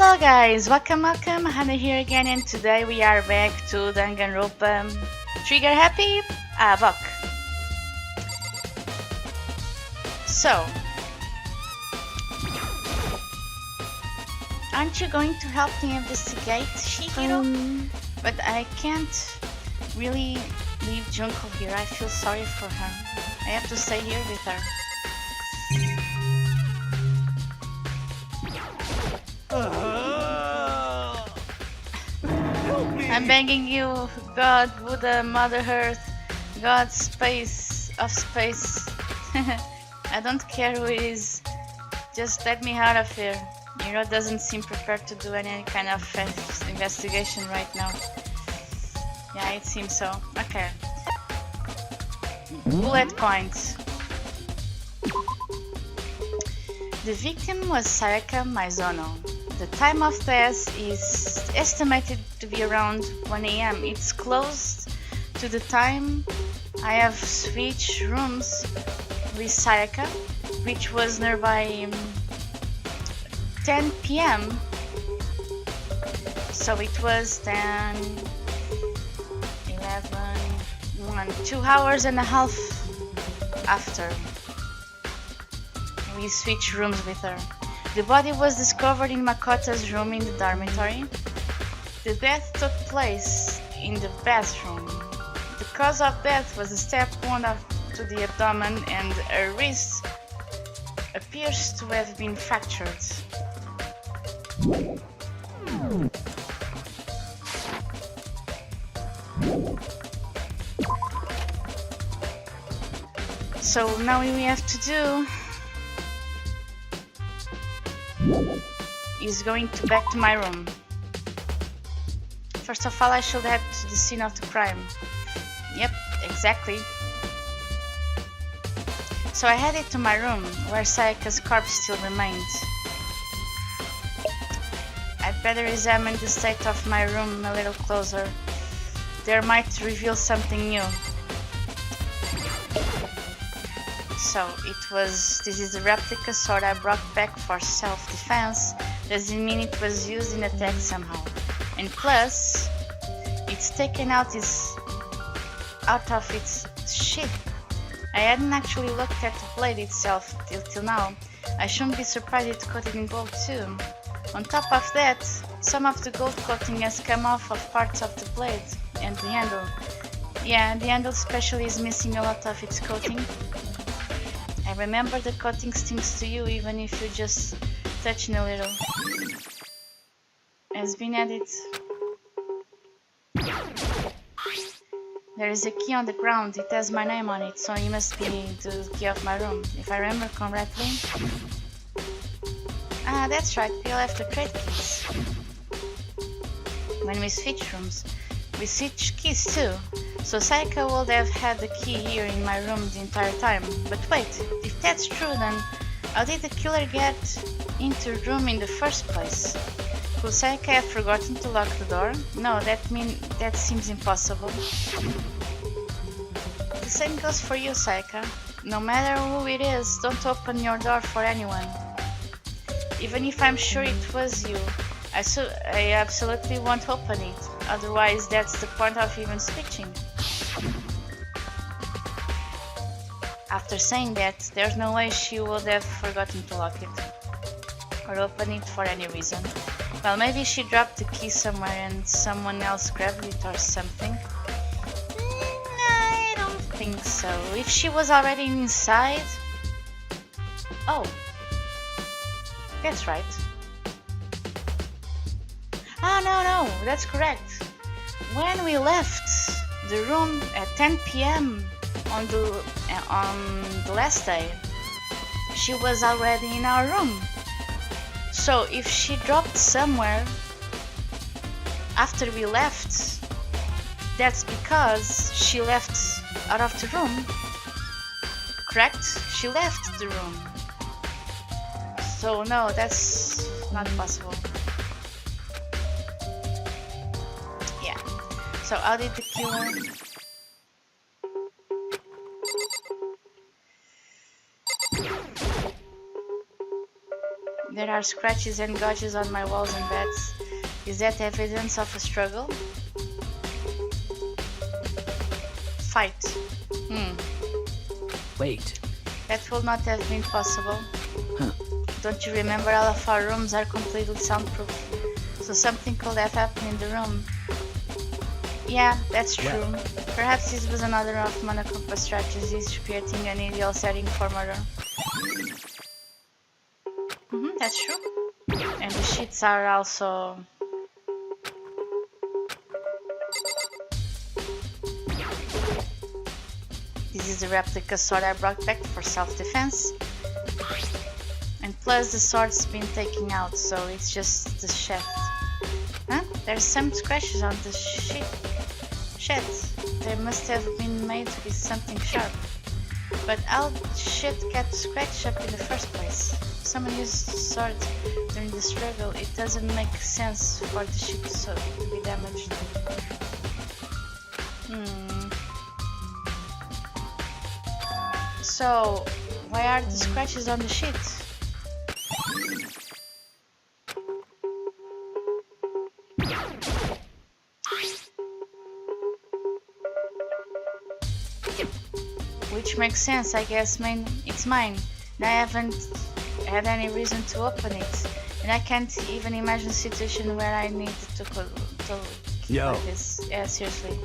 Hello guys, welcome, Hannah here again, and today we are back to Danganronpa. Trigger happy? Havoc. So, aren't you going to help me investigate Shihiro? But I can't really leave Junko here. I feel sorry for her. I have to stay here with her. I'm begging you, God, Buddha, Mother Earth, God, space of space. I don't care who it is. Just let me out of here. Hiro doesn't seem prepared to do any kind of investigation right now. Yeah, it seems so. Okay. Bullet points. The victim was Sayaka Maizono. The time of death is estimated to be around 1 AM. It's close to the time I have switched rooms with Sayaka, which was nearby 10 PM. So it was 10, 11, 1, 2 hours and a half after we switched rooms with her. The body was discovered in Makoto's room in the dormitory. The death took place in the bathroom. The cause of death was a stab wound to the abdomen, and her wrist appears to have been fractured. So now we have to do is going back to my room. First of all, I should head to the scene of the crime. Yep, exactly. So I headed to my room, where Sayaka's corpse still remained. I'd better examine the state of my room a little closer. There might reveal something new. So this is a replica sword I brought back for self-defense. Doesn't mean it was used in attack somehow. And plus, it's taken out of its sheath. I hadn't actually looked at the blade itself till now. I shouldn't be surprised it's coated in gold too. On top of that, some of the gold coating has come off of parts of the blade and the handle. Yeah, the handle especially is missing a lot of its coating. I remember the coating stings to you even if you just touch it a little. Has been added. There is a key on the ground. It has my name on it, so it must be the key of my room, if I remember correctly. Ah, that's right. We all have to trade keys. When we switch rooms, we switch keys too. So Sayaka would have had the key here in my room the entire time. But wait, if that's true, then how did the killer get into the room in the first place? Could Sayaka have forgotten to lock the door? No, that seems impossible. The same goes for you, Sayaka. No matter who it is, don't open your door for anyone. Even if I'm sure it was you, I absolutely won't open it. Otherwise, that's the point of even switching. After saying that, there's no way she would have forgotten to lock it or open it for any reason. Well, maybe she dropped the key somewhere and someone else grabbed it or something. I don't think so. If she was already inside... Oh, that's right. Ah, no, that's correct. When we left the room at 10 PM on the last day, she was already in our room. So if she dropped somewhere after we left, that's because she left out of the room. Correct? She left the room. So no, that's not possible. Yeah. So how did the killer... There are scratches and gouges on my walls and beds. Is that evidence of a struggle? Fight. Wait. That would not have been possible. Huh. Don't you remember all of our rooms are completely soundproof? So something could have happened in the room. Yeah, that's true. Well. Perhaps this was another of Monokuma's strategies, creating an ideal setting for murder. That's true. And the sheets are also... This is the replica sword I brought back for self-defense. And plus the sword's been taken out, so it's just the shaft. Huh? There's some scratches on the sheet. Shit, they must have been made with something sharp. But how shit get scratched up in the first place? If someone used the sword during the struggle, it doesn't make sense for the sheet to be damaged. So, why are the scratches on the sheet? Which makes sense, I guess. It's mine. And I haven't had any reason to open it. And I can't even imagine a situation where I need to keep like this. Yeah, seriously.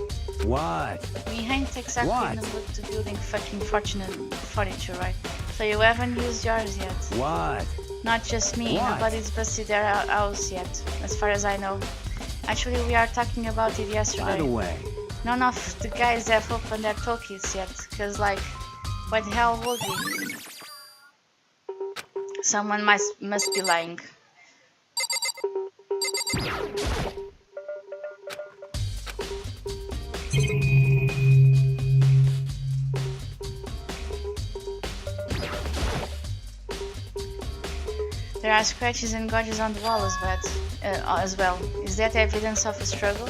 What? We ain't exactly in the mood to building fucking fortunate furniture, right? So you haven't used yours yet. What? Not just me. What? Nobody's busted their house yet, as far as I know. Actually, we are talking about it yesterday. By the way. None of the guys have opened their toolkits yet, cause like, what the hell would we? Someone must be lying. There are scratches and gouges on the wall as well. Is that evidence of a struggle?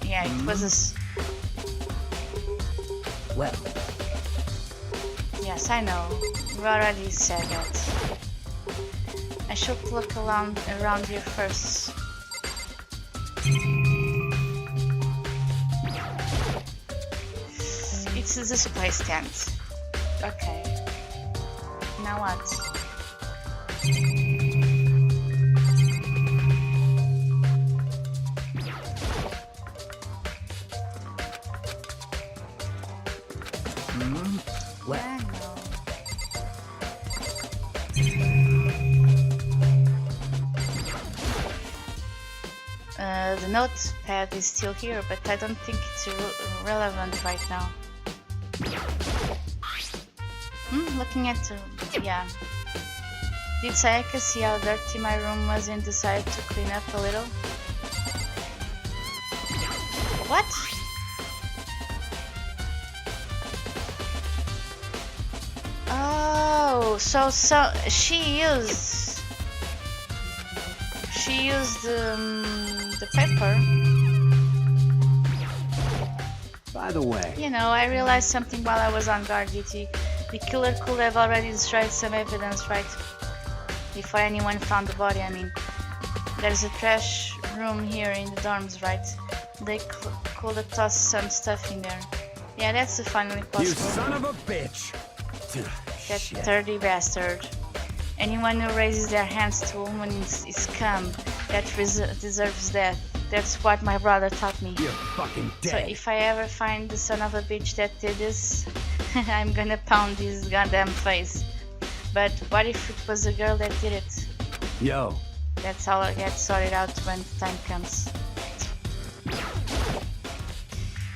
Yeah, it was a... Well. Yes, I know. You already said that. I should look around here first. It's a display stand. Okay. Now what? Well. I know. The notepad is still here, but I don't think it's relevant right now. Looking at yeah. Did Sayaka see how dirty my room was and decide to clean up a little? What? Oh, so she used the paper. By the way. You know, I realized something while I was on guard duty. The killer could have already destroyed some evidence, right? Before anyone found the body, I mean. There's a trash room here in the dorms, right? They could have tossed some stuff in there. Yeah, that's finally possible. You son of a bitch! That dirty bastard. Anyone who raises their hands to a woman is scum. That deserves death. That's what my brother taught me. You're fucking dead. So if I ever find the son of a bitch that did this, I'm gonna pound his goddamn face. But what if it was a girl that did it? Yo. That's all I get sorted out when the time comes.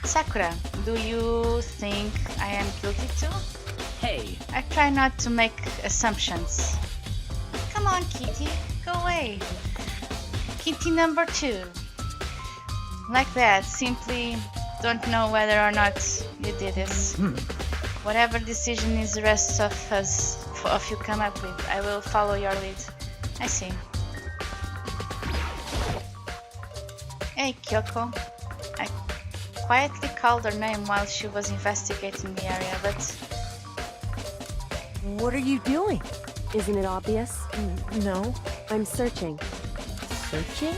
Sakura, do you think I am guilty too? Hey. I try not to make assumptions. Come on, Kitty, go away. Kitty number 2. Like that, simply don't know whether or not you did this. Whatever decision is the rest of you come up with, I will follow your lead. I see. Hey, Kyoko. I quietly called her name while she was investigating the area, but What are you doing? Isn't it obvious? No. I'm searching. Searching?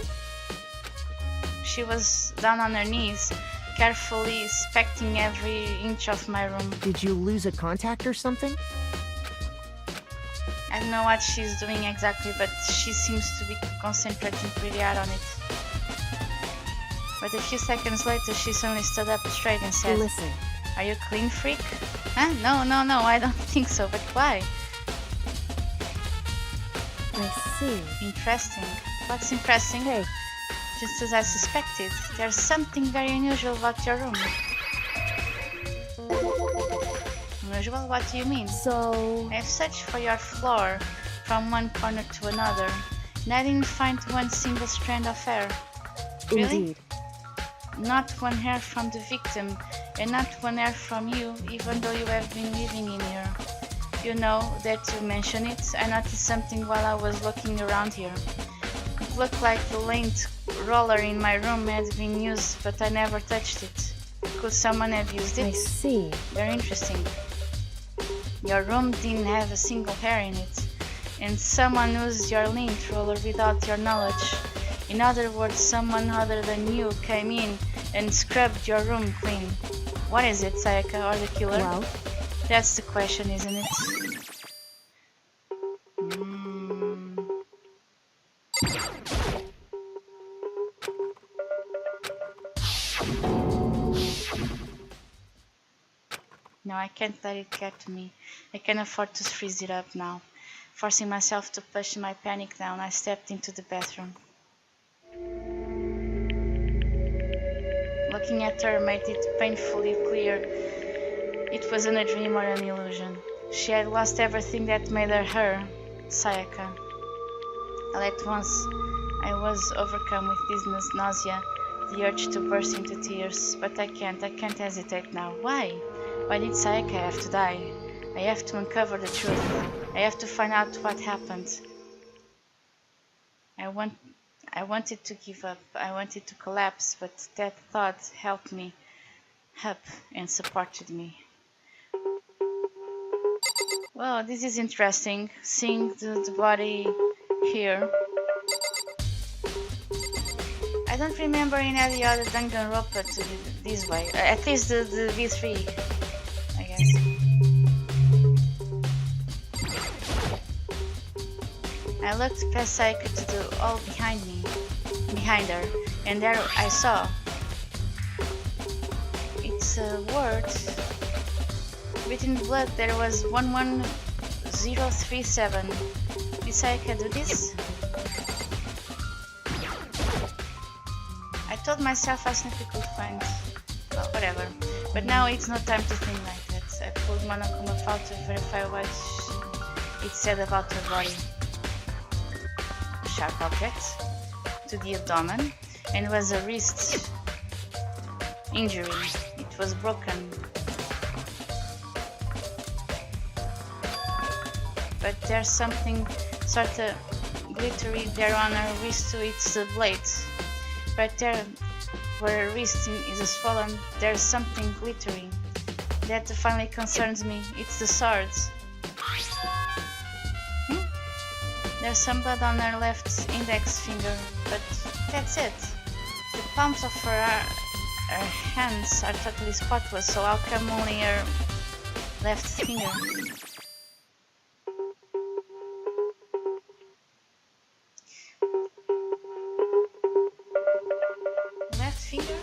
She was down on her knees, carefully inspecting every inch of my room. Did you lose a contact or something? I don't know what she's doing exactly, but she seems to be concentrating pretty hard on it. But a few seconds later, she suddenly stood up straight and said, Listen. "Are you a clean freak?" Huh? No, I don't think so, but why? I see. Interesting. What's interesting? Hey, Just as I suspected, there's something very unusual about your room. Unusual? What do you mean? so... I've searched for your floor from one corner to another, and I didn't find one single strand of hair. Really? Indeed. Not one hair from the victim, and not one hair from you, even though you have been living in here. You know that you mentioned it, I noticed something while I was looking around here. It looked like the lint roller in my room had been used, but I never touched it. Could someone have used I it? see. Very interesting. Your room didn't have a single hair in it, and someone used your lint roller without your knowledge. In other words, someone other than you came in and scrubbed your room clean. What is it, Sayaka, or the killer? Well, That's the question, isn't it? No, I can't let it get to me. I can afford to freeze it up now. Forcing myself to push my panic down, I stepped into the bathroom. Looking at her made it painfully clear it wasn't a dream or an illusion. She had lost everything that made her her, Sayaka. All at once, I was overcome with dizziness, nausea, the urge to burst into tears. But I can't hesitate now. Why? Why did Sayaka have to die? I have to uncover the truth. I have to find out what happened. I wanted to give up. I wanted to collapse, but that thought helped me up and supported me. Well, this is interesting, seeing the body here. I don't remember any other Danganronpa to do this way. At least the V3, I guess. I looked past Sayaka to the all behind her, and there I saw. It's a word. Written in blood, there was 11037. Did Sayaka do this? I told myself I simply could find. Well, whatever. But now it's no time to think like that. I pulled Monokuma out to verify what it said about her body. A sharp object to the abdomen, and was a wrist injury. It was broken. But there's something sort of glittery there on her wrist too. It's the blade. Right there, where her wrist is swollen, there's something glittery. That finally concerns me. It's the sword. There's some blood on her left index finger, but that's it. The palms of her hands are totally spotless, so how come only her left finger? Left finger?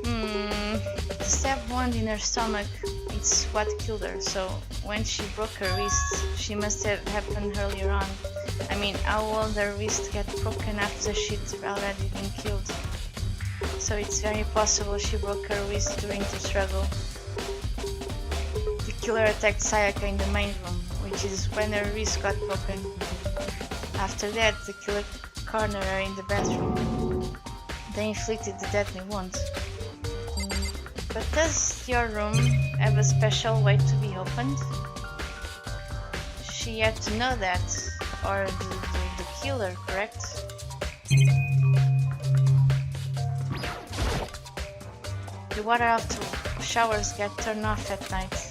The stab wound in her stomach, it's what killed her, so when she broke her wrist, she must have happened earlier on. I mean, how will her wrist get broken after she'd already been killed? So it's very possible she broke her wrist during the struggle. The killer attacked Sayaka in the main room, which is when her wrist got broken. After that, the killer cornered her in the bathroom. They inflicted the deadly wound. But does your room have a special way to be opened? She had to know that, or the killer, correct? The water showers get turned off at night.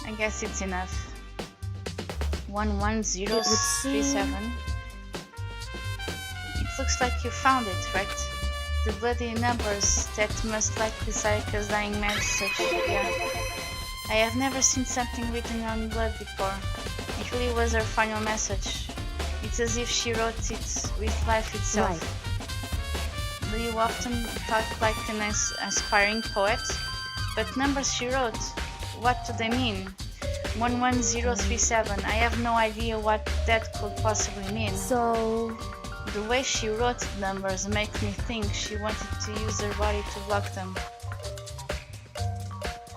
I guess it's enough. 11037. It looks like you found it, right? The bloody numbers that must likely Sayaka's dying message. Yeah. I have never seen something written on blood before. It really was her final message. It's as if she wrote it with life itself. Right. Do you often talk like an aspiring poet? But numbers she wrote, what do they mean? 11037, I have no idea what that could possibly mean. So, The way she wrote the numbers makes me think she wanted to use her body to block them.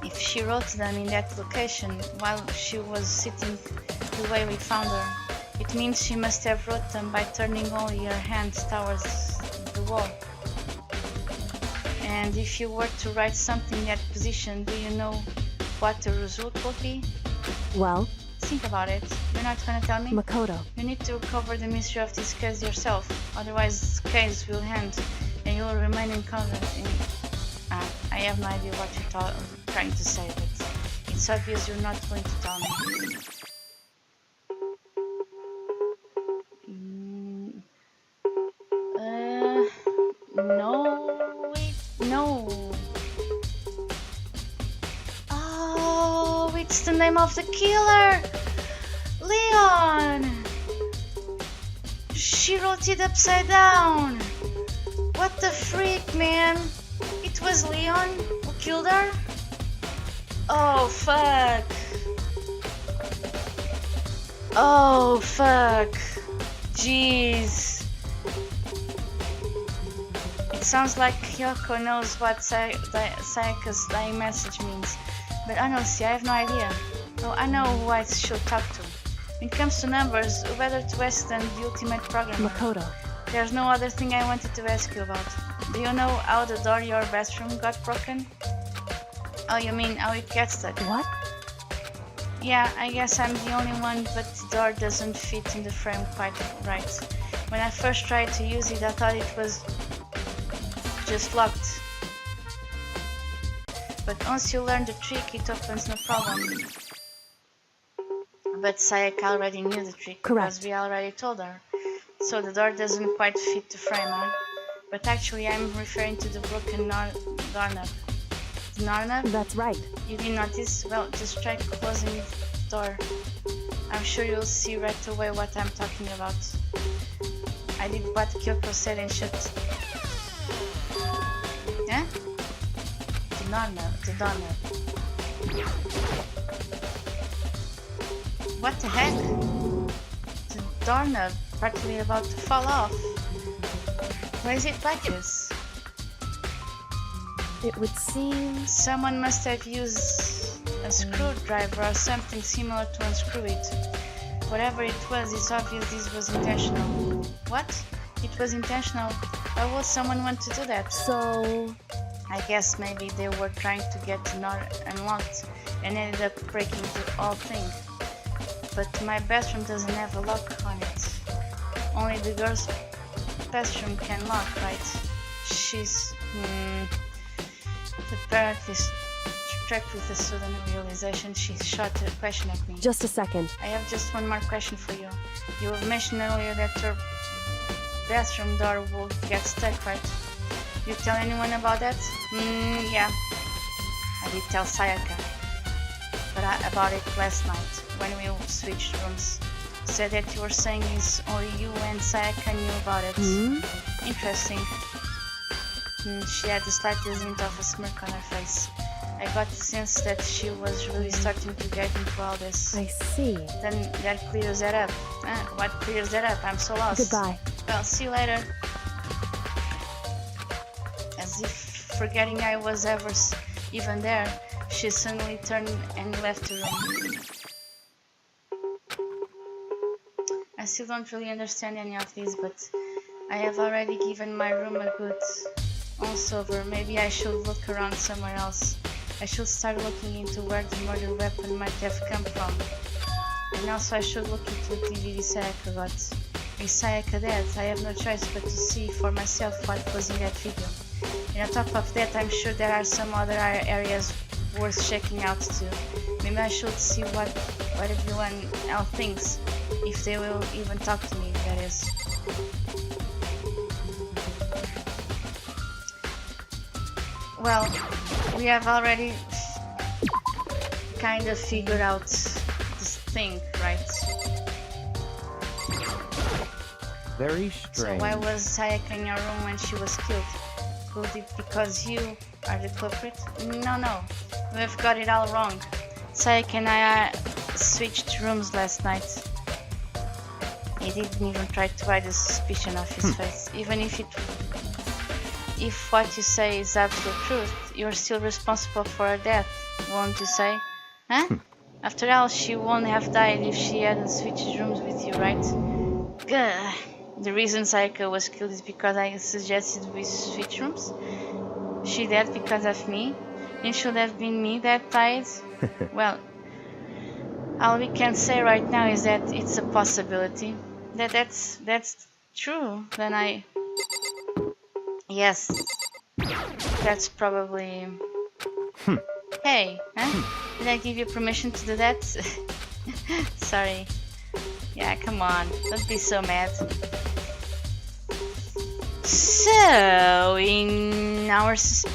If she wrote them in that location while she was sitting the way we found her, it means she must have wrote them by turning only her hands towards the wall. And if you were to write something in that position, do you know what the result would be? well, Think about it. You're not gonna tell me? Makoto. You need to cover the mystery of this case yourself, otherwise the case will end and you will remain in convent. I have no idea what you're trying to say, but it's obvious you're not going to tell me. No, wait, no. Oh, it's the name of the killer! Leon! She wrote it upside down! What the freak, man? It was Leon who killed her? Oh, fuck. Oh, fuck. Jeez. It sounds like Kyoko knows what Sayaka's dying message means, but honestly, I have no idea. Oh, I know who I should talk to. When it comes to numbers, who better to ask than the ultimate programmer? Makoto. There's no other thing I wanted to ask you about. Do you know how the door to your bathroom got broken? Oh, you mean how it gets stuck? What? Yeah, I guess I'm the only one, but the door doesn't fit in the frame quite right. When I first tried to use it, I thought it was just locked. But once you learn the trick, it opens no problem. But Sayaka already knew the trick Correct. because we already told her. So the door doesn't quite fit the frame, huh? But actually I'm referring to the broken doorknob. The doorknob? That's right. You didn't notice? Well, just try closing the door. I'm sure you'll see right away what I'm talking about. I did what Kyoko said and shit. Yeah? The doorknob. What the heck? The doorknob practically about to fall off. Why is it like this? It would seem... Someone must have used a screwdriver or something similar to unscrew it. Whatever it was, it's obvious this was intentional. What? It was intentional? Why would someone want to do that? So... I guess maybe they were trying to get the door unlocked and ended up breaking the whole thing. But my bathroom doesn't have a lock on it. Only the girl's bathroom can lock, right? She's... Apparently struck with a sudden realization, she shot a question at me. Just a second. I have just one more question for you. You have mentioned earlier that your bathroom door will get stuck, right? You tell anyone about that? Yeah. I did tell Sayaka. But about it last night, when we switched rooms. Said that you were saying it's only you and Sayaka knew about it. Interesting. She had the slightest hint of a smirk on her face. I got the sense that she was really starting to get into all this. I see. Then that clears that up. What clears that up? I'm so lost. Goodbye. Well, see you later. As if forgetting I was ever even there, she suddenly turned and left the room. I still don't really understand any of this, but I have already given my room a good once-over. Maybe I should look around somewhere else. I should start looking into where the murder weapon might have come from. And also I should look into DVD Sayaka got. Is Sayaka dead? I have no choice but to see for myself what was in that video. And on top of that, I'm sure there are some other areas worth checking out too. Maybe I should see what everyone else thinks, if they will even talk to me, that is. Well, we have already kind of figured out this thing, right? Very So strange. why was Sayaka in your room when she was killed? Could it because you are the culprit? No, you have got it all wrong. Sayaka and I switched rooms last night. He didn't even try to hide the suspicion of his face. Even if what you say is absolute truth, you're still responsible for her death, won't you say? Huh? After all, she won't have died if she hadn't switched rooms with you, right? Gah. The reason Sayaka was killed is because I suggested we switch rooms? She died because of me? It should have been me that died? Well, all we can say right now is that it's a possibility. That's true. Then yes, that's probably... Hey, huh? Did I give you permission to do that? Sorry. Yeah, come on, don't be so mad. So, in our suspicions,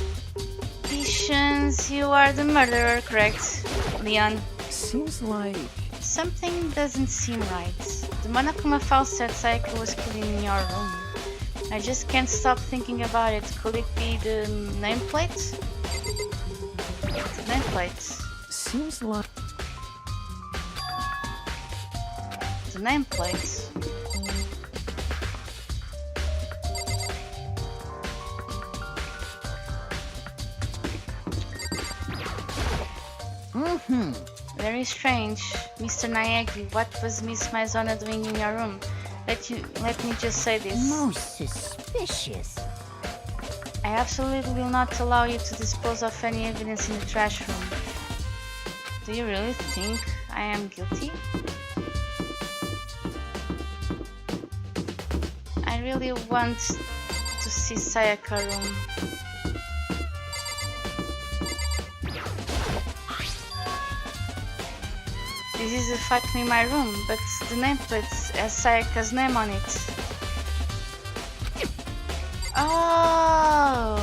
you are the murderer, correct, Leon? Seems like... Something doesn't seem right. The Monokuma file said Sayaka was killed in your room. I just can't stop thinking about it. Could it be the nameplate? The nameplate. Seems like... The nameplate. Very strange. Mr. Naegi, what was Miss Maizona doing in your room? Let me just say this. Most suspicious. I absolutely will not allow you to dispose of any evidence in the trash room. Do you really think I am guilty? I really want to see Sayaka room. This is a fact in my room, but the nameplate has Sayaka's name on it. Oh!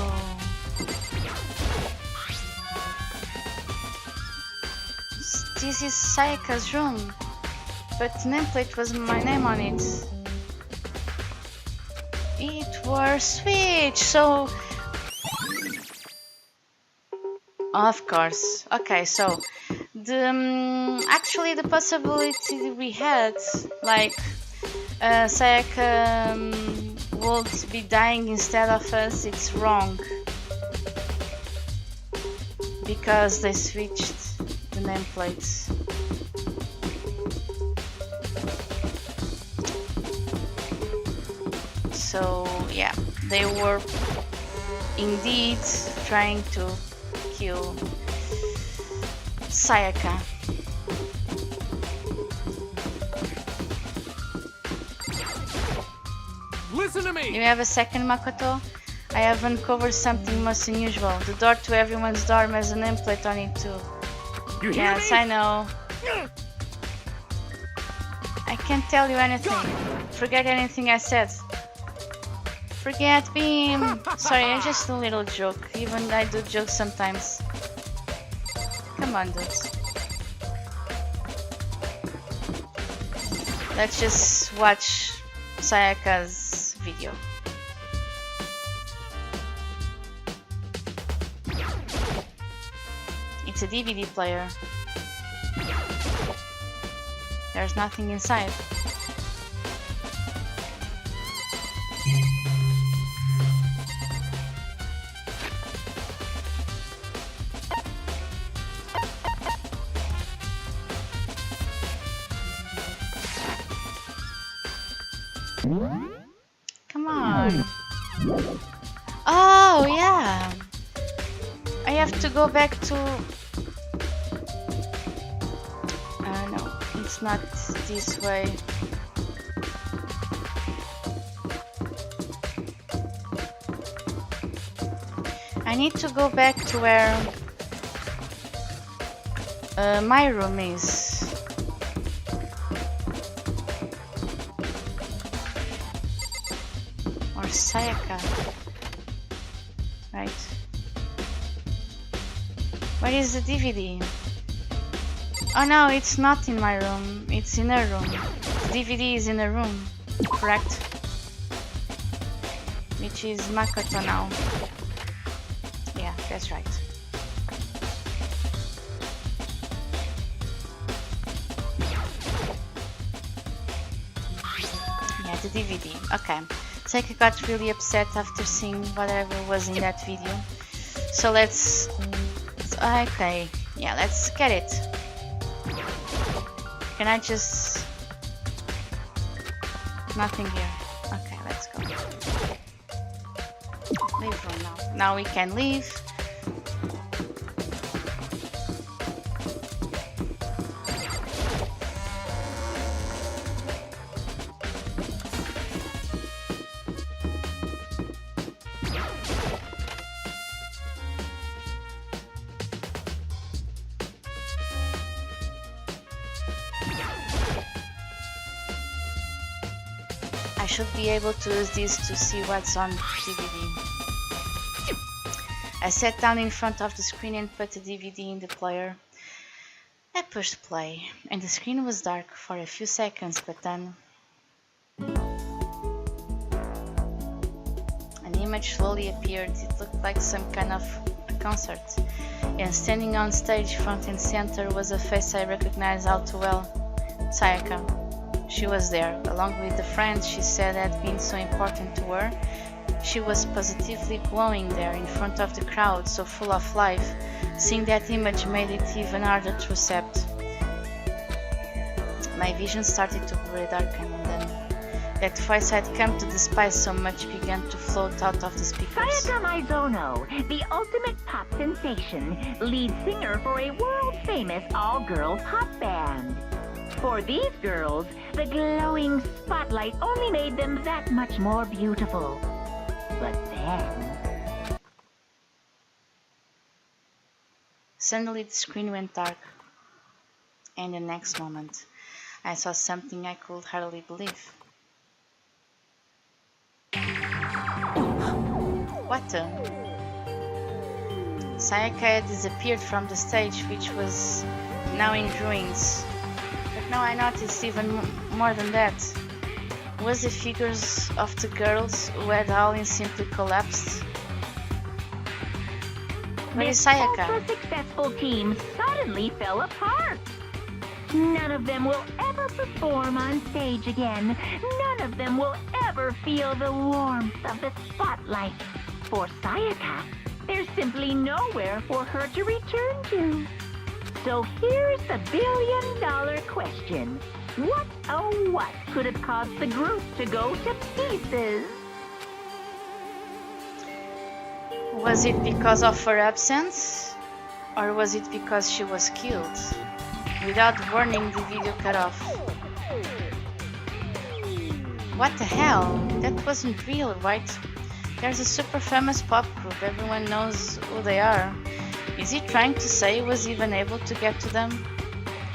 This is Sayaka's room, but the nameplate was my name on it. It was switched, so... Of course. Okay, so... actually the possibility we had, like Sayaka would be dying instead of us, it's wrong because they switched the nameplates. So yeah, they were indeed trying to kill Sayaka. Listen to me! You have a second, Makoto? I have uncovered something most unusual. The door to everyone's dorm has a nameplate on it too. You hear Yes, me? I know. I can't tell you anything. Forget anything I said. Forget Beam. Sorry, it's just a little joke. Even I do jokes sometimes. Come on, dudes. Let's just watch Sayaka's video. It's a DVD player. There's nothing inside. Come on. Oh, yeah. I have to go back to... no, it's it's not this way. I need to go back to where my room is. Or Sayaka. Right. Where is the DVD? Oh no, it's not in my room. It's in her room. The DVD is in her room. Correct? Which is Makoto now. Yeah, that's right. Yeah, the DVD. Okay. Seika got really upset after seeing whatever was in that video. So let's... Okay. Yeah, let's get it. Can I just... Nothing here. Okay, let's go. Leave room now. Now we can leave. I should be able to use this to see what's on DVD. I sat down in front of the screen and put the DVD in the player. I pushed play, and the screen was dark for a few seconds, but then an image slowly appeared. It looked like some kind of a concert, and standing on stage front and center was a face I recognized all too well, Sayaka. She was there, along with the friends she said had been so important to her. She was positively glowing there in front of the crowd, so full of life. Seeing that image made it even harder to accept. My vision started to grow darken, and then that voice I'd come to despise so much began to float out of the speakers. Sayaka Maizono, the ultimate pop sensation, lead singer for a world-famous all-girl pop band. For these girls, the glowing spotlight only made them that much more beautiful. But then... Suddenly the screen went dark, and the next moment, I saw something I could hardly believe. What the? Sayaka had disappeared from the stage, which was now in ruins. But now I noticed even more than that. Was the figures of the girls who had all simply collapsed? Where is Sayaka? This ultra-successful team suddenly fell apart. None of them will ever perform on stage again. None of them will ever feel the warmth of the spotlight. For Sayaka, there's simply nowhere for her to return to. So here's the billion-dollar question. What, oh what, could have caused the group to go to pieces? Was it because of her absence? Or was it because she was killed? Without warning, the video cut off. What the hell? That wasn't real, right? There's a super famous pop group, everyone knows who they are. Is he trying to say he was even able to get to them?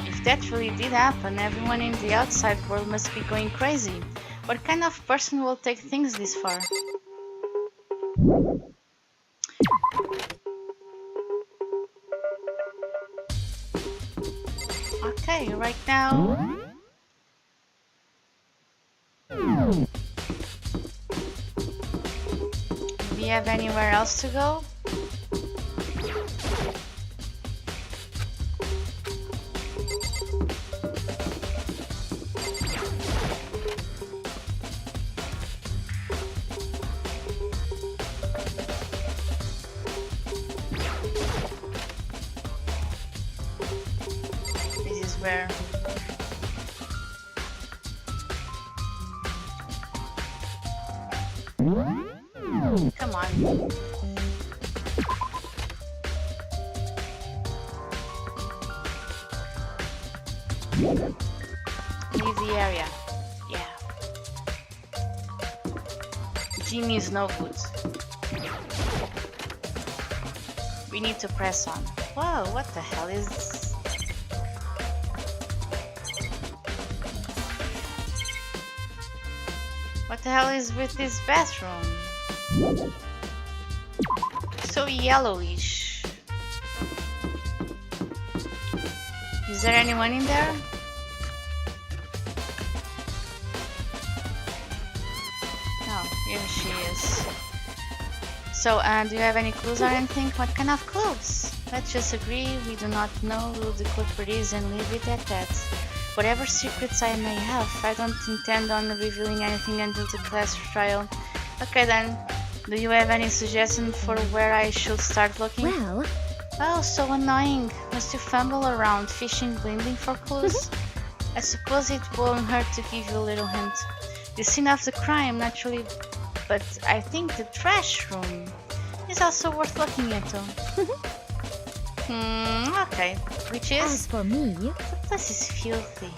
If that really did happen, everyone in the outside world must be going crazy. What kind of person will take things this far? Okay, right now... Do we have anywhere else to go? This is where... Come on. Leave the area. Yeah. Jimmy is no good. We need to press on. Whoa, what the hell is this? What the hell is with this bathroom? So yellowish. Is there anyone in there? No, here she is. So, do you have any clues or anything? What kind of clues? Let's just agree we do not know who the culprit is and leave it at that. Whatever secrets I may have, I don't intend on revealing anything until the class trial. Okay then, do you have any suggestion for where I should start looking? Well, Oh, so annoying. Must you fumble around fishing blindly for clues? I suppose it won't hurt to give you a little hint. The scene of the crime, naturally, but I think the trash room is also worth looking into. Okay. Which as is? for me, The place is filthy.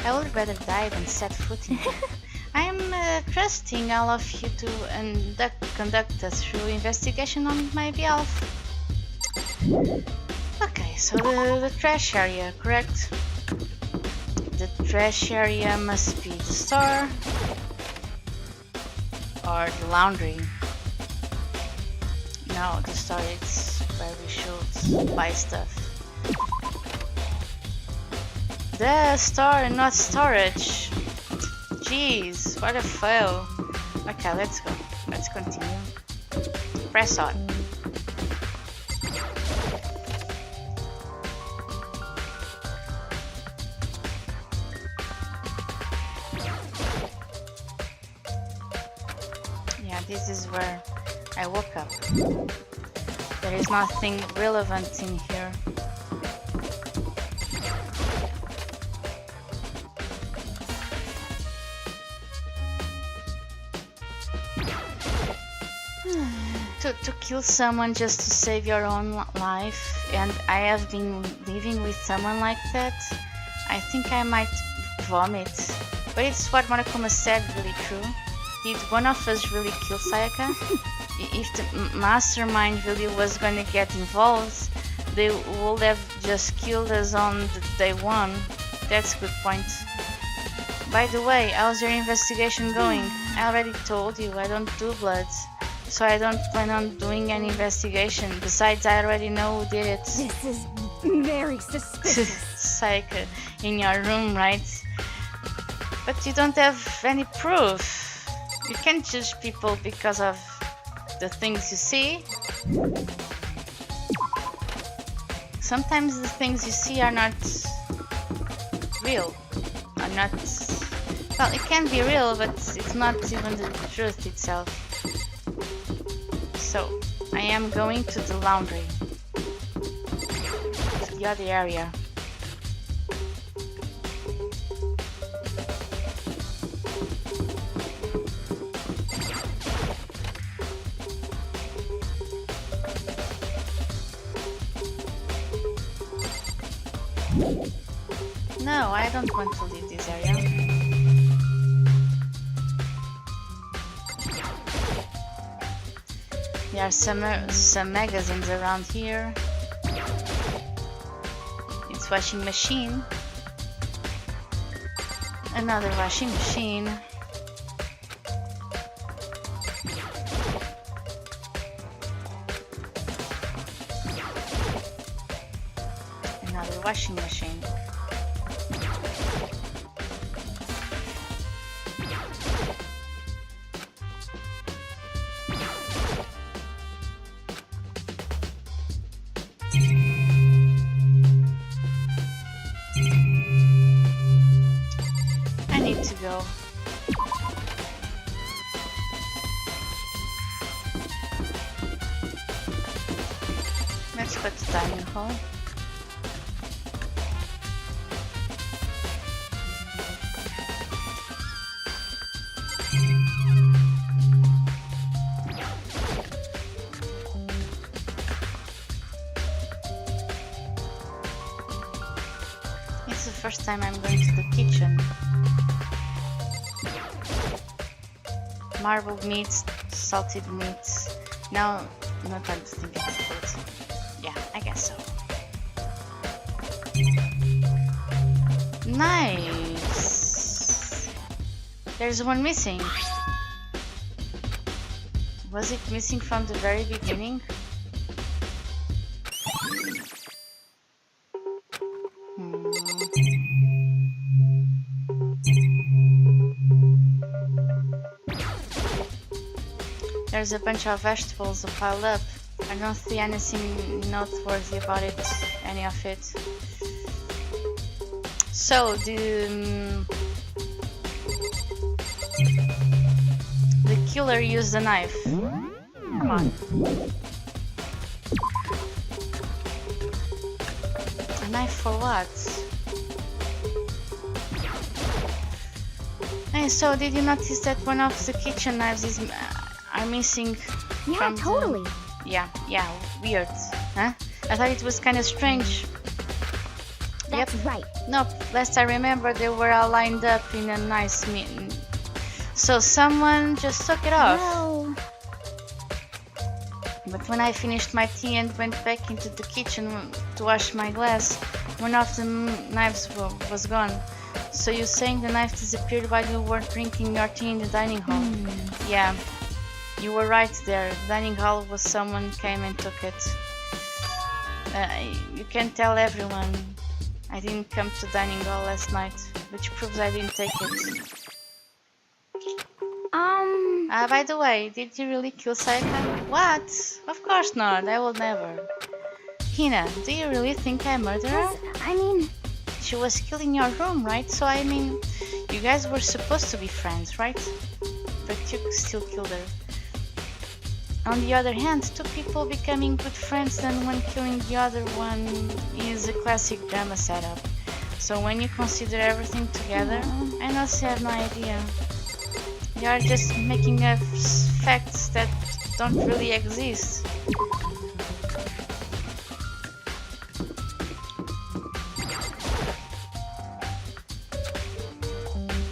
I would rather die than set foot in it. I am trusting all of you to conduct a thorough investigation on my behalf. Okay, so the trash area, correct? The trash area must be the store or the laundry. No, the store is where we should buy stuff. The store, not storage. Jeez, what a fail. Okay, let's go. Let's continue. Press on. Yeah, this is where I woke up. There is nothing relevant in here. To kill someone just to save your own life, and I have been living with someone like that, I think I might vomit. But it's what Monokuma said really true. Did one of us really kill Sayaka? If the mastermind really was going to get involved, they would have just killed us on the day one. That's a good point. By the way, how's your investigation going? I already told you I don't do blood, so I don't plan on doing any investigation. Besides, I already know who did it. this is very suspicious. Sayaka in your room, right? But you don't have any proof. You can't judge people because of the things you see. Sometimes the things you see are not real. Are not. Well, it can be real, but it's not even the truth itself. So, I am going to the laundry. To the other area. No, I don't want to leave this area. There are some magazines around here. It's washing machine. Another washing machine. Another washing machine. I need to go. Let's put the dining hall. It's a first time I'm going to the kitchen. Marbled meats, salted meats. Now, not time to think about it. Yeah, I guess so. Nice! There's one missing. Was it missing from the very beginning? There's a bunch of vegetables piled up. I don't see anything noteworthy about it, any of it. So the killer used a knife. Come on. A knife for what? Hey, so did you notice that one of the kitchen knives are missing? Yeah, from totally. Yeah, weird, huh? I thought it was kind of strange. That's right. Nope, last I remember they were all lined up in a nice meeting. So someone just took it off. Well, But when I finished my tea and went back into the kitchen to wash my glass, one of the knives was gone. So you're saying the knife disappeared while you were drinking your tea in the dining hall? Yeah, you were right there. The dining hall was someone came and took it. You can tell everyone I didn't come to dining hall last night, which proves I didn't take it. By the way, did you really kill Sayaka? What? Of course not, I will never. Hina, do you really think I murdered her? I mean, She was killed in your room, right? So I mean, you guys were supposed to be friends, right? But you still killed her. On the other hand, two people becoming good friends and one killing the other one is a classic drama setup. So when you consider everything together, I honestly have no idea. You are just making up facts that don't really exist.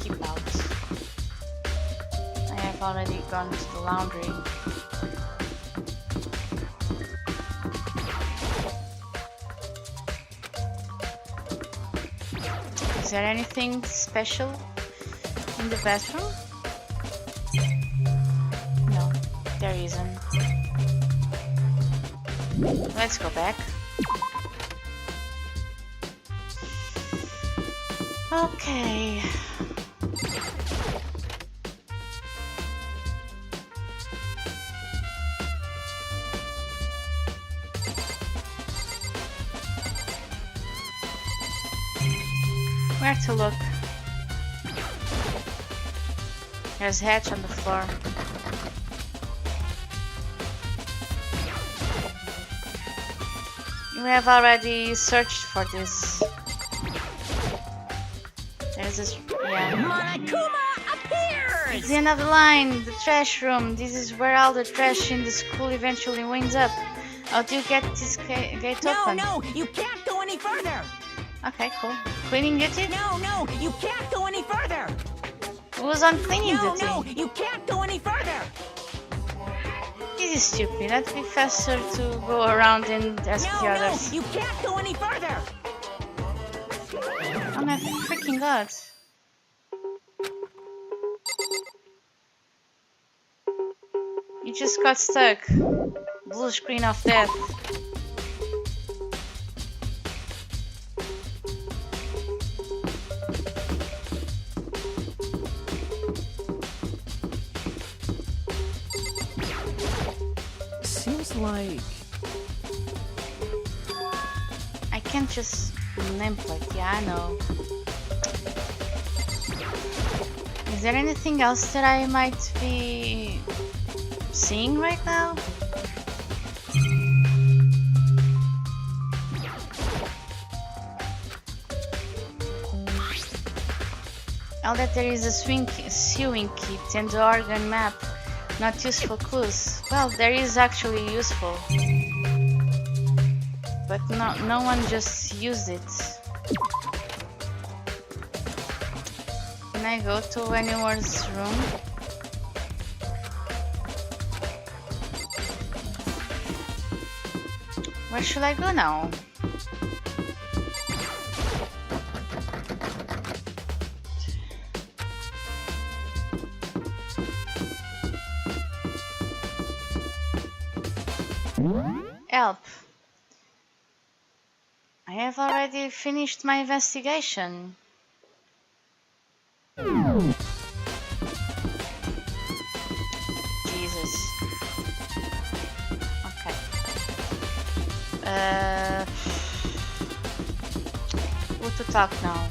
Keep out. I have already gone to the laundry. Is there anything special in the bathroom? No, there isn't. Let's go back. Okay. Where to look? There's hatch on the floor. You have already searched for this. There's a Monokuma appears! It's the end of the line, the trash room. This is where all the trash in the school eventually winds up. How do you get this gate open? No, you can't go any further! Okay, cool. Cleaning duty? No, you can't go any further! Who's on cleaning duty? You can't go any further! This is stupid. It'd be faster to go around and ask the others. You can't go any further! Oh my freaking god. You just got stuck. Blue screen of death. Seems like... I can't just nameplate. Yeah, I know. Is there anything else that I might be seeing right now? Now that there is a sewing kit and the organ map, not useful clues. Well, there is actually useful. But no one just used it. Can I go to anyone's room? Where should I go now? Help. I have already finished my investigation. Jesus. Okay. Who to talk now?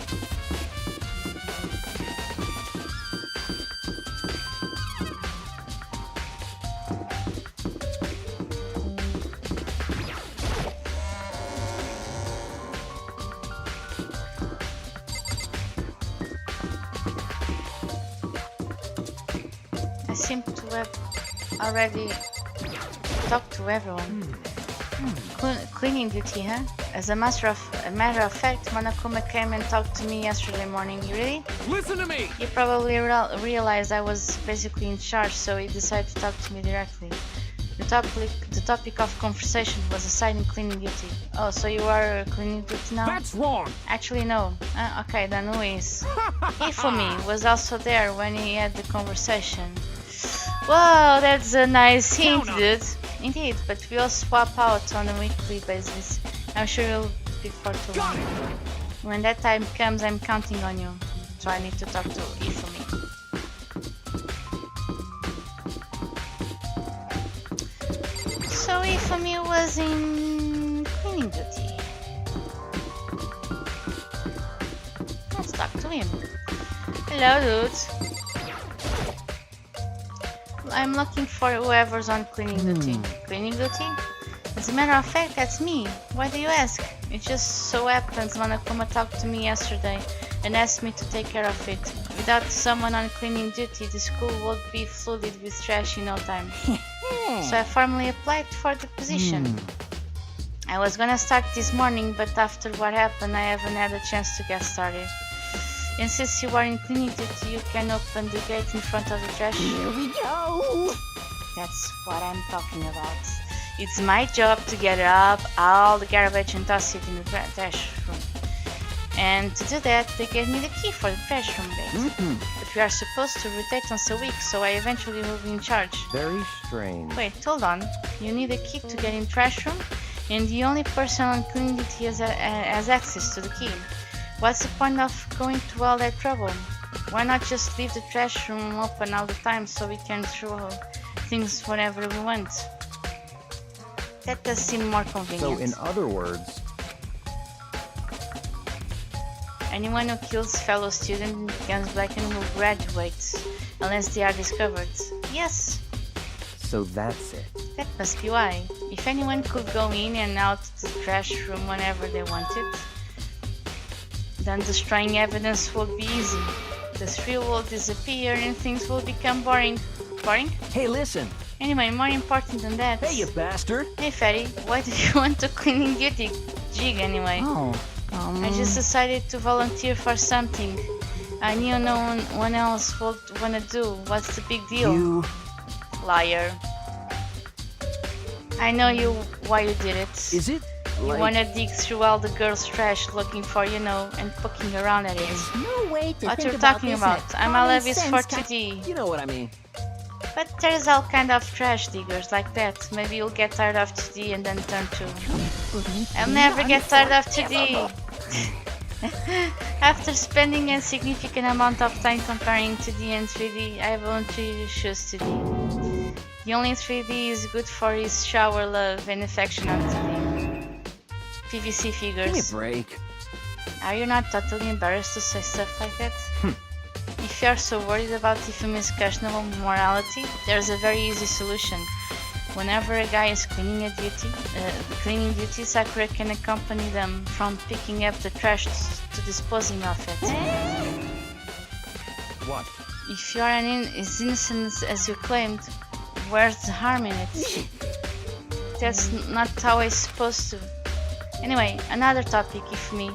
I seem to have already talked to everyone. Cleaning duty, huh? As a matter of fact, Monokuma came and talked to me yesterday morning. You really? Listen to me! He probably realized I was basically in charge, so he decided to talk to me directly. The topic of conversation was assigning cleaning duty. Oh, so you are cleaning duty now? That's wrong! Actually, no. Okay, then who is? Ifumi was also there when he had the conversation. Whoa, that's a nice hint, dude. Indeed, but we'll swap out on a weekly basis. I'm sure you'll be for too long. When that time comes, I'm counting on you. So I need to talk to Ifumi. So Ifumi was in cleaning duty. Let's talk to him. Hello, dude. I'm looking for whoever's on cleaning duty. Cleaning duty? As a matter of fact, that's me. Why do you ask? It just so happens Monokuma talked to me yesterday and asked me to take care of it. Without someone on cleaning duty, the school would be flooded with trash in no time. So I formally applied for the position. I was gonna start this morning, but after what happened, I haven't had a chance to get started. And since you are in cleaning duty, you can open the gate in front of the trash. Here we go. That's what I'm talking about. It's my job to gather up all the garbage and toss it in the trash room. And to do that, they gave me the key for the trash room gate. But we are supposed to rotate once a week, so I eventually will be in charge. Very strange. Wait, hold on. You need a key to get in trash room, and the only person on cleaning duty has access to the key. What's the point of going through all that trouble? Why not just leave the trash room open all the time so we can throw things whenever we want? That does seem more convenient. So in other words, anyone who kills fellow student becomes black and will graduate, unless they are discovered. Yes, so that's it. that must be why. If anyone could go in and out the trash room whenever they wanted, then destroying evidence would be easy. The thrill will disappear and things will become boring. Boring? Hey, listen. Anyway, more important than that. Hey, you bastard. Hey, Fatty, why did you want to cleaning duty jig anyway? Oh, I just decided to volunteer for something I knew no one else would wanna do. What's the big deal? you. Liar. I know why you did it. Is it? You Like, wanna dig through all the girls' trash looking for, and poking around at it. No way to What think you're about talking this about? in a I'm common all is for sense 2D. you know what I mean. But there's all kind of trash diggers like that. Maybe you'll get tired of 2D and then turn to... I'll never get tired of 2D! After spending a significant amount of time comparing 2D and 3D, I voluntarily choose 2D. The only 3D is good for is shower love and affection on 2D. PVC Give me a figures. break. Are you not totally embarrassed to say stuff like that? If you are so worried about Ifumi's questionable morality, there's a very easy solution. Whenever a guy is cleaning duty, Sakura can accompany them from picking up the trash to disposing of it. What? If you are as innocent as you claimed, where's the harm in it? That's not how it's supposed to. Anyway, another topic, Ifumi.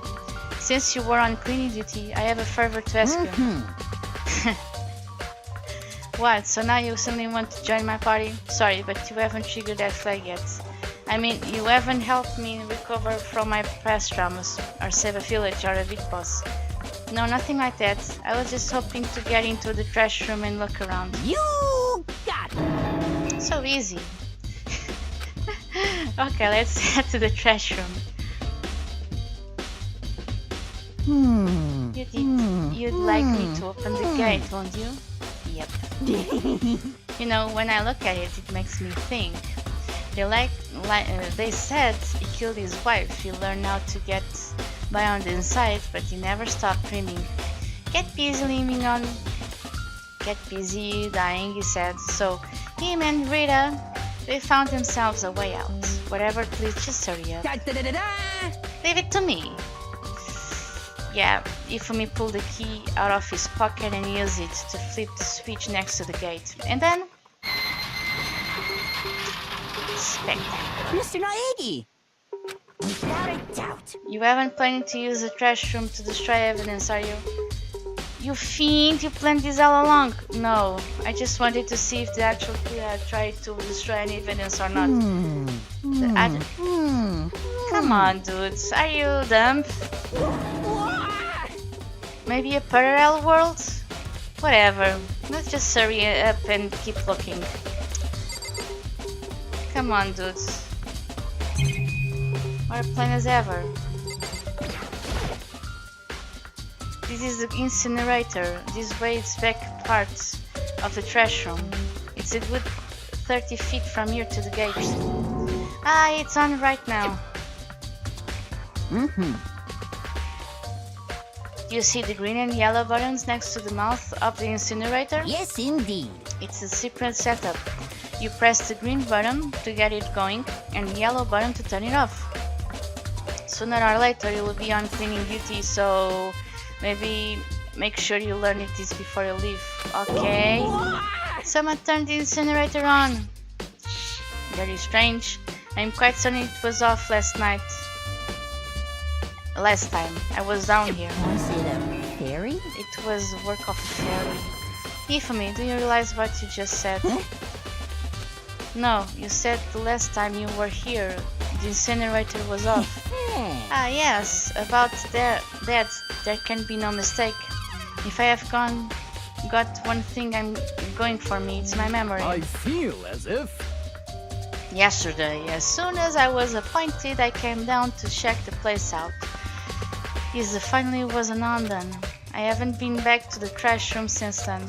Since you were on cleaning duty, I have a favor to ask you. What? So now you suddenly want to join my party? Sorry, but you haven't triggered that flag yet. I mean, you haven't helped me recover from my past traumas, or save a village, or a big boss. No, nothing like that. I was just hoping to get into the trash room and look around. You got it. So easy. Okay, let's head to the trash room. You'd like me to open the gate, won't you? Yep. You know, when I look at it, it makes me think. They said he killed his wife. He learned how to get by on the inside, but he never stopped dreaming. Get busy living on. Get busy dying, he said. So him and Rita, they found themselves a way out. Whatever, please just hurry up. Leave it to me. Yeah, Ifumi pulled the key out of his pocket and used it to flip the switch next to the gate. And then... spectacular. Mr. Naegi! Without a doubt. You haven't planned to use the trash room to destroy evidence, are you? You fiend, you planned this all along. No, I just wanted to see if the actual killer had tried to destroy any evidence or not. Come on, dudes, are you dumb? Maybe a parallel world? Whatever, let's just hurry up and keep looking. Come on, dudes. More plain as ever. This is the incinerator. This way it's back part of the trash room. It's a good 30 feet from here to the gate. Ah, it's on right now. Do you see the green and yellow buttons next to the mouth of the incinerator? Yes, indeed. It's a secret setup. You press the green button to get it going and the yellow button to turn it off. Sooner or later you will be on cleaning duty, so maybe make sure you learn this before you leave. Okay? Someone turned the incinerator on. Very strange. I'm quite certain it was off last night. Last time I was down here. Was it a fairy? It was the work of a fairy. Ifumi, do you realize what you just said? No, you said the last time you were here, the incinerator was off. Ah yes, about that there can be no mistake. If I have got one thing I'm going for me, it's my memory. I feel as if... Yesterday, as soon as I was appointed, I came down to check the place out. Yes, finally was an on then. I haven't been back to the trash room since then.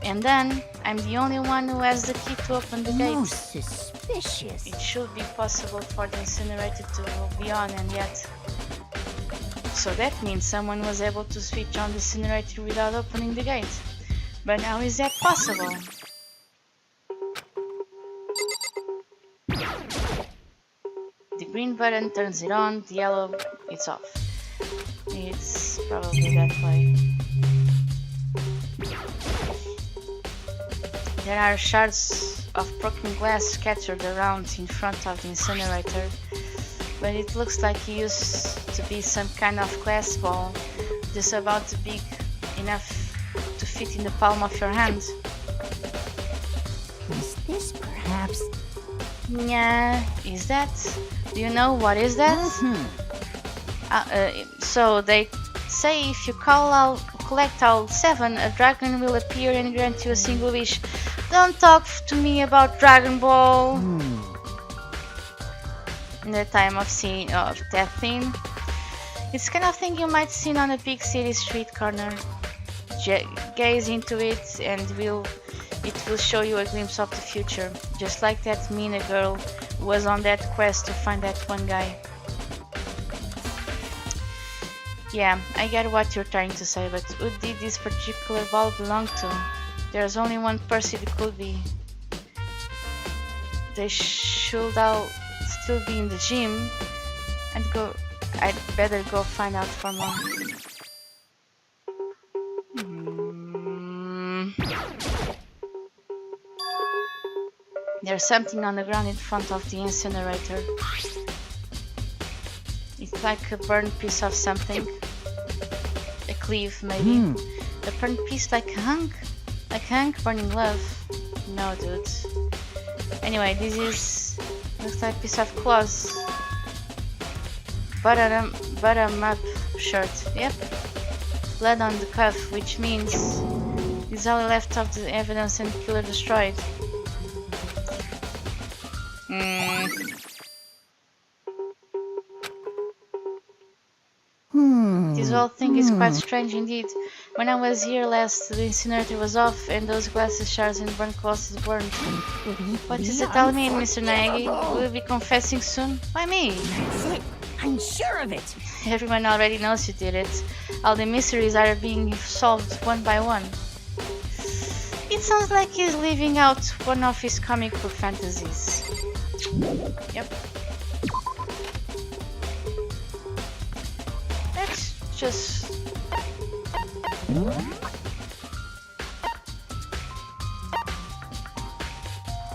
And then, I'm the only one who has the key to open the gate. Most suspicious. It should be possible for the incinerator to be on, and yet... So that means someone was able to switch on the incinerator without opening the gate. But how is that possible? The green button turns it on, the yellow it's off. It's probably that way. There are shards of broken glass scattered around in front of the incinerator, but it looks like it used to be some kind of glass ball, just about big enough to fit in the palm of your hand. Is this perhaps... Yeah, is that? Do you know what is that? So they say if you collect all 7, a dragon will appear and grant you a single wish. Don't talk to me about Dragon Ball. In the time of that thing, it's kind of thing you might see on a big city street corner. Gaze into it and it will show you a glimpse of the future, just like that Mina girl who was on that quest to find that one guy. Yeah, I get what you're trying to say, but who did this particular ball belong to? There's only one person it could be. They should all still be in the gym. I'd better go find out for more. There's something on the ground in front of the incinerator. It's like a burned piece of something. A cleave, maybe. The burnt piece like a hunk? Like a hunk burning love? No, dude. Anyway, this is... looks like a piece of cloth. Bottom up shirt. Yep. Blood on the cuff, which means it's all left of the evidence and killer destroyed. This whole thing is quite strange indeed. When I was here last, the incinerator was off and those glasses shards and burnt clothes weren't. What does it all mean, Mr. Naegi? Will you be confessing soon? Why me? That's it. I'm sure of it. Everyone already knows you did it. All the mysteries are being solved one by one. It sounds like he's leaving out one of his comic book fantasies. Yep. Let's just...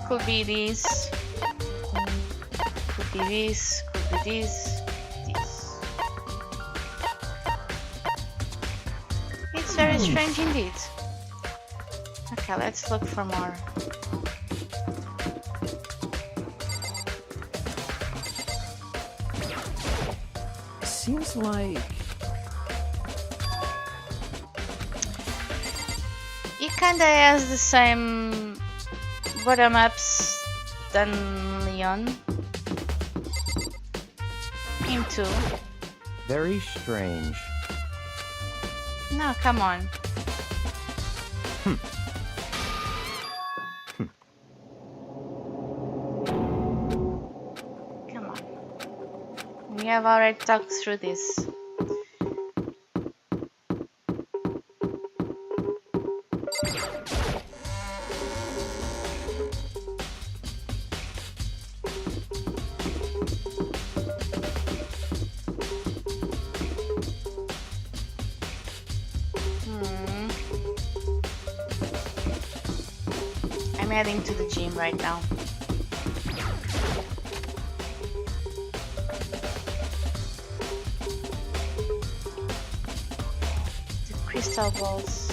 Could be this. Could be this. Could be this. This. It's very strange indeed. Okay, let's look for more. Seems like... It kinda has the same bottom-ups than Leon. Him too. Very strange. No, come on. Come on. We have already talked through this. I'm heading to the gym right now. The crystal balls.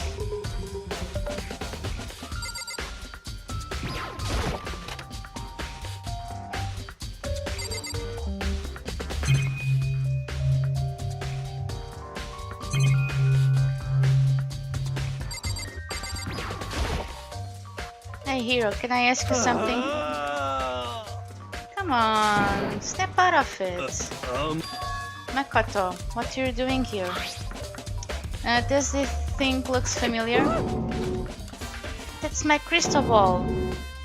Hey hero, can I ask you something? Come on, step out of it. Makoto, what are you doing here? Does this thing looks familiar? That's my crystal ball.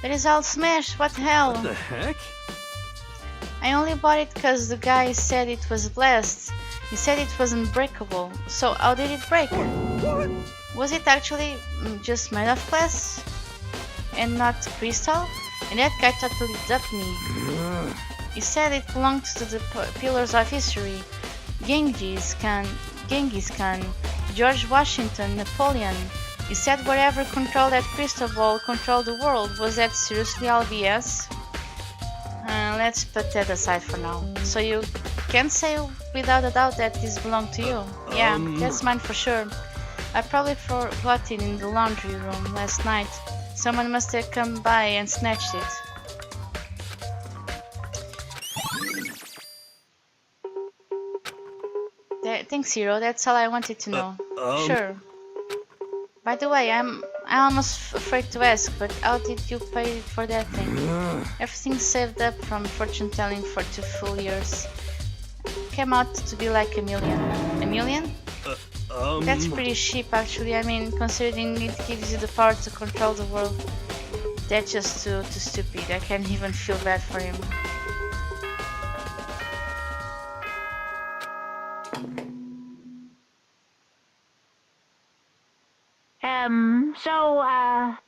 It is all smashed, what the hell? What the heck? I only bought it because the guy said it was blessed. He said it was unbreakable. So how did it break? Was it actually just made of glass? And not crystal? And that guy totally dubbed me. He said it belonged to the pillars of history. Genghis Khan, George Washington, Napoleon. He said whatever controlled that crystal ball controlled the world. Was that seriously all BS? Let's put that aside for now. So you can say without a doubt that this belonged to you? Yeah, that's mine for sure. I probably forgot it in the laundry room last night. Someone must have come by and snatched it. Thanks, Hero. That's all I wanted to know. Sure. By the way, I'm almost afraid to ask, but how did you pay for that thing? Everything saved up from fortune telling for 2 full years. Came out to be like $1 million. $1 million? That's pretty cheap, actually. I mean, considering it gives you the power to control the world. That's just too stupid. I can't even feel bad for him.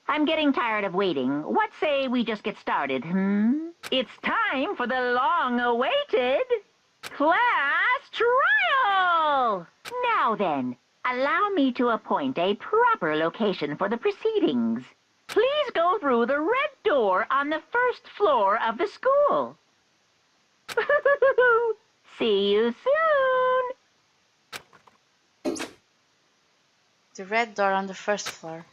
I'm getting tired of waiting. What say we just get started, It's time for the long-awaited class trial! Now then, allow me to appoint a proper location for the proceedings. Please go through the red door on the first floor of the school. See you soon! The red door on the first floor.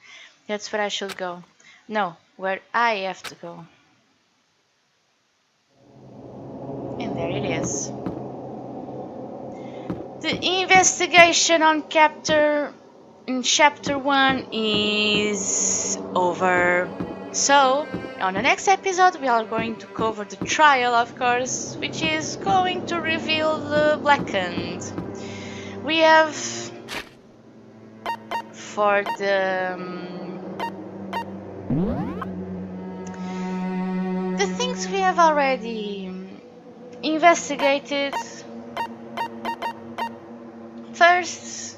That's where I should go. No, where I have to go. And there it is. The investigation on chapter 1 is over. So, on the next episode we are going to cover the trial, of course, which is going to reveal the blackened. We have for the things we have already investigated. First,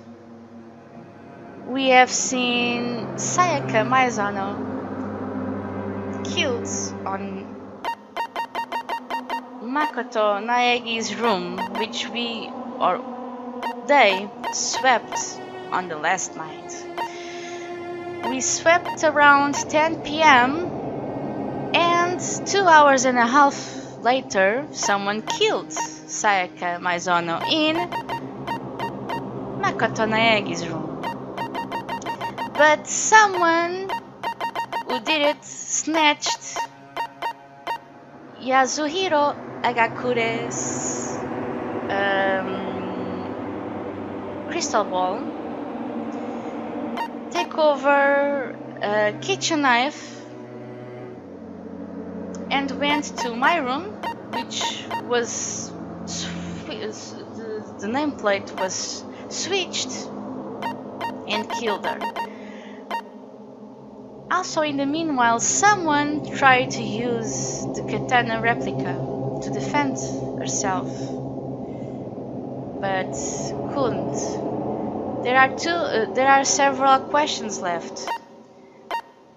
we have seen Sayaka Maizono killed on Makoto Naegi's room, which they swept on the last night. We swept around 10 p.m. and 2 hours and a half later, someone killed Sayaka Maizono in Makoto Naegi's room. But someone who did it snatched Yasuhiro Agakure's crystal ball, take over a kitchen knife, and went to my room, which was the nameplate was switched, and killed her. Also, in the meanwhile, someone tried to use the katana replica to defend herself, but couldn't. There are several questions left.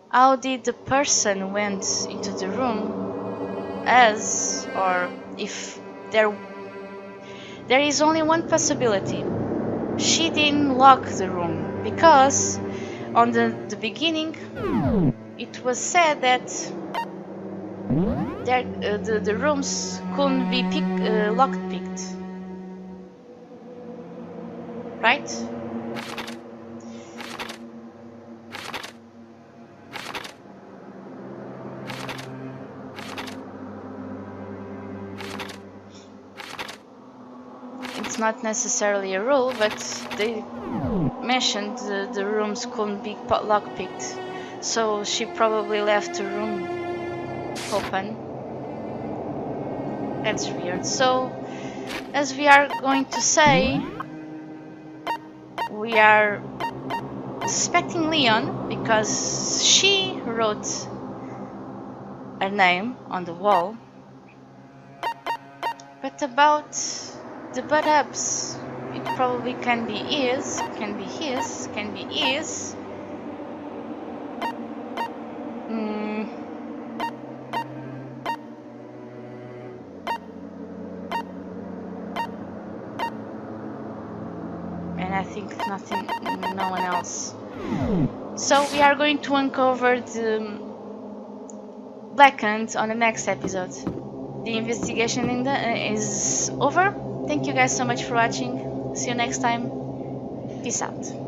How did the person went into the room, or if there is only one possibility. She didn't lock the room, because on the beginning it was said that the rooms couldn't be lockpicked, right? It's not necessarily a rule, but they mentioned the rooms couldn't be lockpicked, so she probably left the room open. That's weird. So, as we are going to say, we are suspecting Leon because she wrote her name on the wall. But about the butt-ups, it probably can be his, can be his. And I think no one else. So we are going to uncover the blackened on the next episode. The investigation is over. Thank you guys so much for watching. See you next time. Peace out.